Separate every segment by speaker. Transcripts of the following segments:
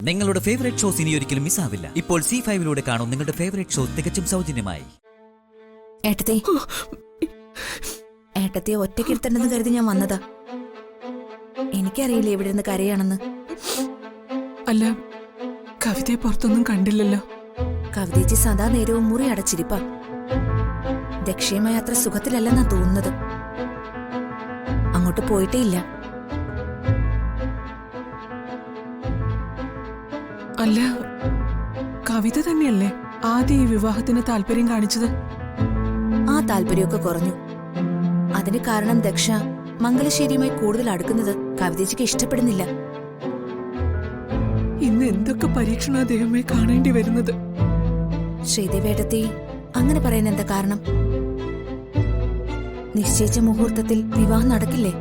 Speaker 1: നിങ്ങളുടെ favourite shows ഇനി ഒരിക്കലും മിസ്സാവില്ല. ഇപ്പോൾ C5 കാണും നിങ്ങളുടെ ഫേവറേറ്റ് ഷോ തികച്ചും സൗജന്യമായി.
Speaker 2: ഏട്ടത്തെ ഒറ്റയ്ക്കിരുത്തണ്ടെന്ന് കരുതി ഞാൻ വന്നതാ. എനിക്കറിയില്ല ഇവിടെ നിന്ന് കരയാണെന്ന്.
Speaker 3: അല്ല, കവിതയെ പുറത്തൊന്നും കണ്ടില്ലല്ലോ.
Speaker 2: കവിതേച്ചി സദാ നേരവും മുറി അടച്ചിരിപ്പാ. ദക്ഷയുമായി അത്ര സുഖത്തിലല്ലെന്നാ തോന്നുന്നത്. അങ്ങോട്ട് പോയിട്ടേ ഇല്ല.
Speaker 3: അല്ല, കവിത തന്നെയല്ലേ ആദ്യം ഈ വിവാഹത്തിന് താല്പര്യം കാണിച്ചത്?
Speaker 2: ആ താല്പര്യമൊക്കെ കുറഞ്ഞു. അതിന് കാരണം ദക്ഷ മംഗലശ്ശേരിയുമായി കൂടുതൽ അടുക്കുന്നത് കവിതേച്ചിക്ക് ഇഷ്ടപ്പെടുന്നില്ല.
Speaker 3: ഇന്ന് എന്തൊക്കെ പരീക്ഷണ ദൈവമേ കാണേണ്ടി വരുന്നത്.
Speaker 2: ശ്രീദേവേട്ടത്തി അങ്ങനെ പറയുന്ന എന്താ കാരണം? നിശ്ചയിച്ച മുഹൂർത്തത്തിൽ വിവാഹം നടക്കില്ലേ?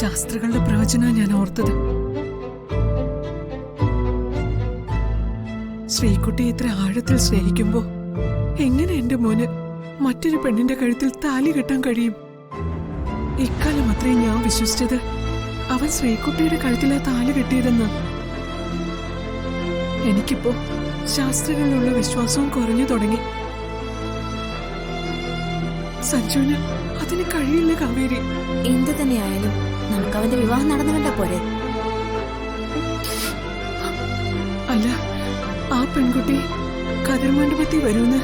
Speaker 3: ശാസ്ത്രികളുടെ പ്രവചന ഞാൻ ഓർത്തത്. ശ്രീകുട്ടി ഇത്ര ആഴത്തിൽ സ്നേഹിക്കുമ്പോ എങ്ങനെ എന്റെ മോന് മറ്റൊരു പെണ്ണിന്റെ കഴുത്തിൽ താലി കെട്ടാൻ കഴിയും? ഇക്കാലം അത്രയും ഞാൻ വിശ്വസിച്ചത് അവൻ ശ്രീകുട്ടിയുടെ കഴുത്തിലാ താലി കെട്ടിയതെന്ന്. എനിക്കിപ്പോ ശാസ്ത്രികളിലുള്ള വിശ്വാസവും കുറഞ്ഞു തുടങ്ങി. സഞ്ജുവിന് അതിന് കഴിയില്ല കാവേരി.
Speaker 2: എന്ത് തന്നെയായാലും നമുക്ക് അവന്റെ വിവാഹം നടന്നു കണ്ടാ പോരെ?
Speaker 3: അല്ല, ആ പെൺകുട്ടി കതിർമണ്ഡപത്തിൽ വരുമെന്ന്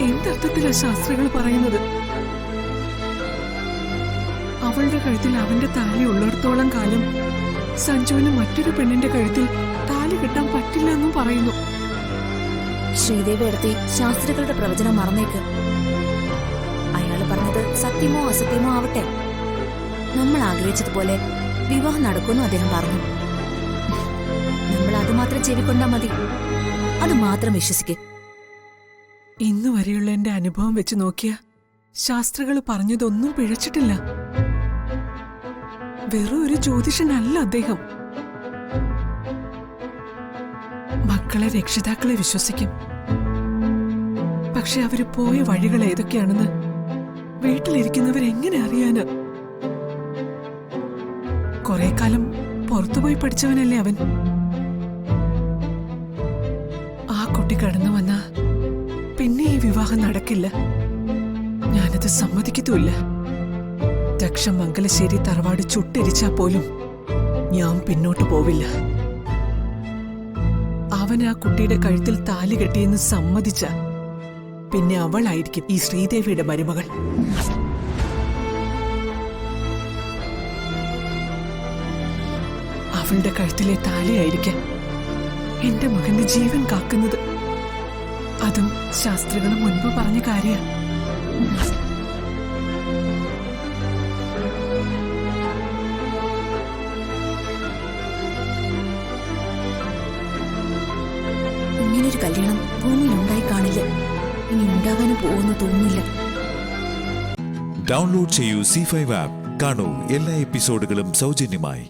Speaker 3: എന്തർത്ഥത്തിലാ ശാസ്ത്രികൾ പറയുന്നത്? അവളുടെ കഴുത്തിൽ അവന്റെ താലി ഉള്ളിടത്തോളം കാലം സഞ്ജുവിന് മറ്റൊരു പെണ്ണിന്റെ കഴുത്തിൽ താലി കെട്ടാൻ പറ്റില്ല എന്നും പറയുന്നു.
Speaker 2: ശ്രീദേവി എടുത്തി ശാസ്ത്രികളുടെ പ്രവചനം മറന്നേക്ക്. അയാള് പറഞ്ഞത് സത്യമോ അസത്യമോ ആവട്ടെ, നമ്മൾ ആഗ്രഹിച്ചതുപോലെ വിവാഹം നടക്കുമെന്നും അദ്ദേഹം പറഞ്ഞു. നമ്മൾ അതുമാത്രം ചെവിക്കൊണ്ടാ മതി. അത് മാത്രം വിശ്വസിക്ക്.
Speaker 3: ഇന്നു വരെയുള്ള എന്റെ അനുഭവം വെച്ച് നോക്കിയ ശാസ്ത്രികൾ പറഞ്ഞതൊന്നും പിഴച്ചിട്ടില്ല. വെറും ഒരു ജ്യോതിഷനല്ല അദ്ദേഹം. മക്കളെ രക്ഷിതാക്കളെ വിശ്വസിക്കും. പക്ഷെ അവര് പോയ വഴികൾ ഏതൊക്കെയാണെന്ന് വീട്ടിലിരിക്കുന്നവരെങ്ങനെ അറിയാന്? കുറെ കാലം പുറത്തുപോയി പഠിച്ചവനല്ലേ അവൻ. ആ കുട്ടി കടന്നു വന്ന പിന്നെ ഈ വിവാഹം നടക്കില്ല. ഞാനത് സമ്മതിക്കത്തുമില്ല. ദക്ഷ മംഗലശ്ശേരി തറവാട് ചുട്ടെരിച്ചാ പോലും ഞാൻ പിന്നോട്ട് പോവില്ല. അവൻ ആ കുട്ടിയുടെ കഴുത്തിൽ താലി കെട്ടിയെന്ന് സമ്മതിച്ച പിന്നെ അവളായിരിക്കും ഈ ശ്രീദേവിയുടെ മരുമകൾ. അവളുടെ കഴുത്തിലെ താലിയായിരിക്കും എന്റെ മകന്റെ ജീവൻ കാക്കുന്നത്. അതും ശാസ്ത്രികൾ മുൻപ് പറഞ്ഞ കാര്യ.
Speaker 2: ഇങ്ങനൊരു കല്യാണം ഭൂമിയിൽ ഉണ്ടായി കാണില്ല. ഇനി ഉണ്ടാകാനും പോകുന്നു തോന്നുന്നില്ല.
Speaker 4: ഡൗൺലോഡ് ചെയ്യൂ C5 ആപ്പ്. കാണൂ എല്ലാ എപ്പിസോഡുകളും സൗജന്യമായി.